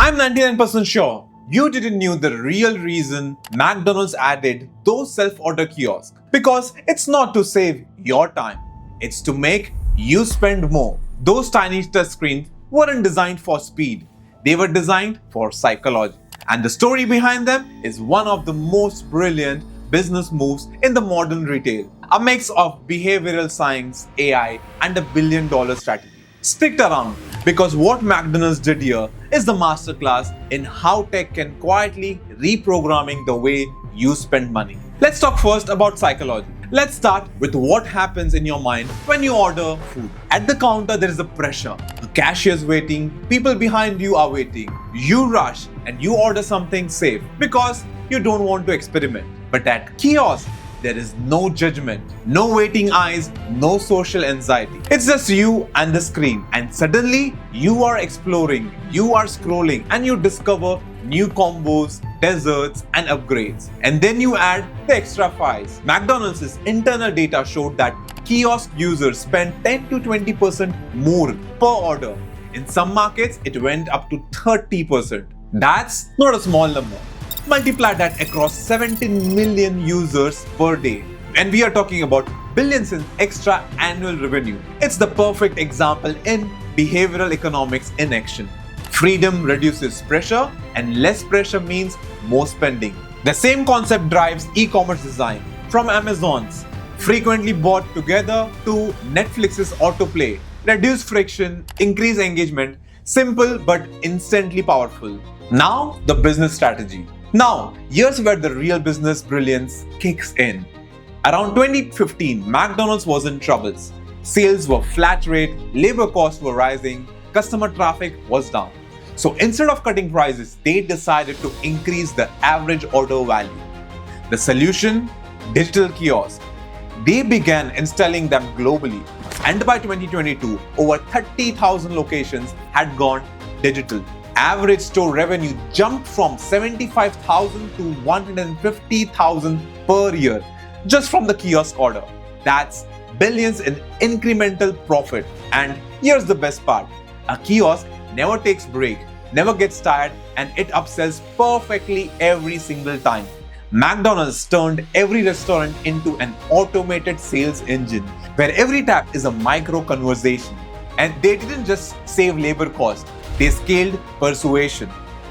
I'm 99% sure you didn't know the real reason McDonald's added those self-order kiosks. Because it's not to save your time, it's to make you spend more. Those tiny touch screens weren't designed for speed, they were designed for psychology. And the story behind them is one of the most brilliant business moves in the modern retail. A mix of behavioral science, AI, and $1 billion strategy. Stick around because what McDonald's did here is the masterclass in how tech can quietly reprogramming the way you spend money. Let's talk first about psychology. Let's start with what happens in your mind when you order food. At the counter, there is a pressure. The cashier is waiting, people behind you are waiting. You rush and you order something safe because you don't want to experiment. But at kiosk, there is no judgment, no waiting eyes, no social anxiety. It's just you and the screen. And suddenly, you are exploring, you are scrolling, and you discover new combos, desserts, and upgrades. And then you add the extra fries. McDonald's internal data showed that kiosk users spend 10 to 20% more per order. In some markets, it went up to 30%. That's not a small number. Multiply that across 17 million users per day. And we are talking about billions in extra annual revenue. It's the perfect example in behavioral economics in action. Freedom reduces pressure, and less pressure means more spending. The same concept drives e-commerce design. From Amazon's frequently bought together to Netflix's autoplay. Reduce friction, increase engagement, simple but instantly powerful. Now, the business strategy. Now, here's where the real business brilliance kicks in. Around 2015, McDonald's was in troubles. Sales were flat rate, labor costs were rising, customer traffic was down. So instead of cutting prices, they decided to increase the average order value. The solution? Digital kiosks. They began installing them globally. And by 2022, over 30,000 locations had gone digital. Average store revenue jumped from 75,000 to 150,000 per year just from the kiosk order. That's billions in incremental profit. And here's the best part. A kiosk never takes break, never gets tired, and it upsells perfectly every single time. McDonald's turned every restaurant into an automated sales engine where every tap is a micro conversation. And they didn't just save labor costs. They scaled persuasion.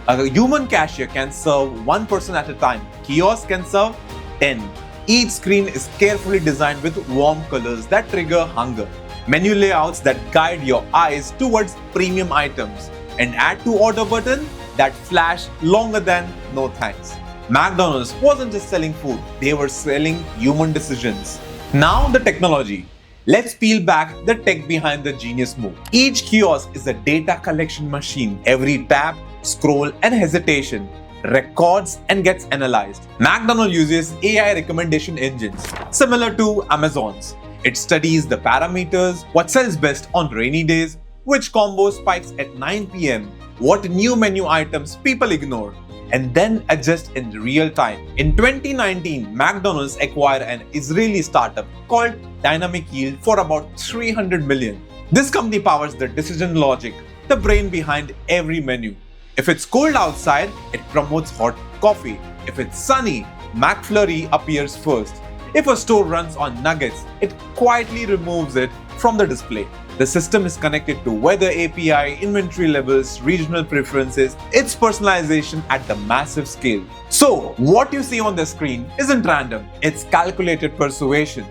A human cashier can serve one person at a time. Kiosk can serve 10. Each screen is carefully designed with warm colors that trigger hunger. Menu layouts that guide your eyes towards premium items. And add to order button that flash longer than no thanks. McDonald's wasn't just selling food, they were selling human decisions. Now the technology. Let's peel back the tech behind the genius move. Each kiosk is a data collection machine. Every tap, scroll, and hesitation records and gets analyzed. McDonald's uses AI recommendation engines similar to Amazon's. It studies the parameters, what sells best on rainy days, which combo spikes at 9 p.m., what new menu items people ignore, and then adjust in real time. In 2019, McDonald's acquired an Israeli startup called Dynamic Yield for about $300 million. This company powers the decision logic, the brain behind every menu. If it's cold outside, it promotes hot coffee. If it's sunny, McFlurry appears first. If a store runs on nuggets, it quietly removes it from the display. The system is connected to weather API, inventory levels, regional preferences. It's personalization at the massive scale. So, what you see on the screen isn't random, it's calculated persuasion.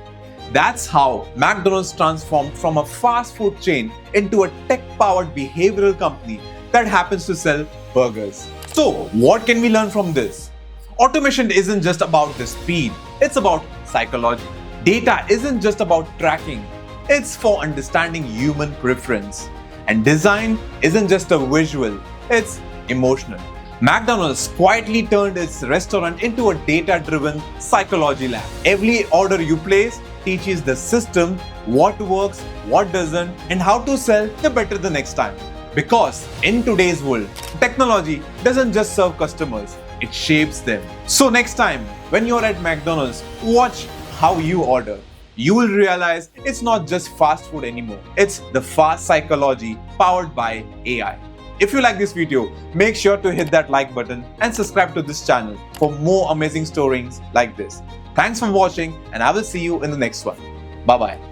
That's how McDonald's transformed from a fast food chain into a tech-powered behavioral company that happens to sell burgers. So, what can we learn from this? Automation isn't just about the speed, it's about psychology. Data isn't just about tracking, it's for understanding human preference. And design isn't just a visual, it's emotional. McDonald's quietly turned its restaurant into a data-driven psychology lab. Every order you place teaches the system what works, what doesn't, and how to sell the better the next time. Because in today's world, technology doesn't just serve customers, it shapes them. So next time, when you're at McDonald's, watch how you order. You will realize it's not just fast food anymore. It's the fast psychology powered by AI. If you like this video, make sure to hit that like button and subscribe to this channel for more amazing stories like this. Thanks for watching, and I will see you in the next one. Bye bye.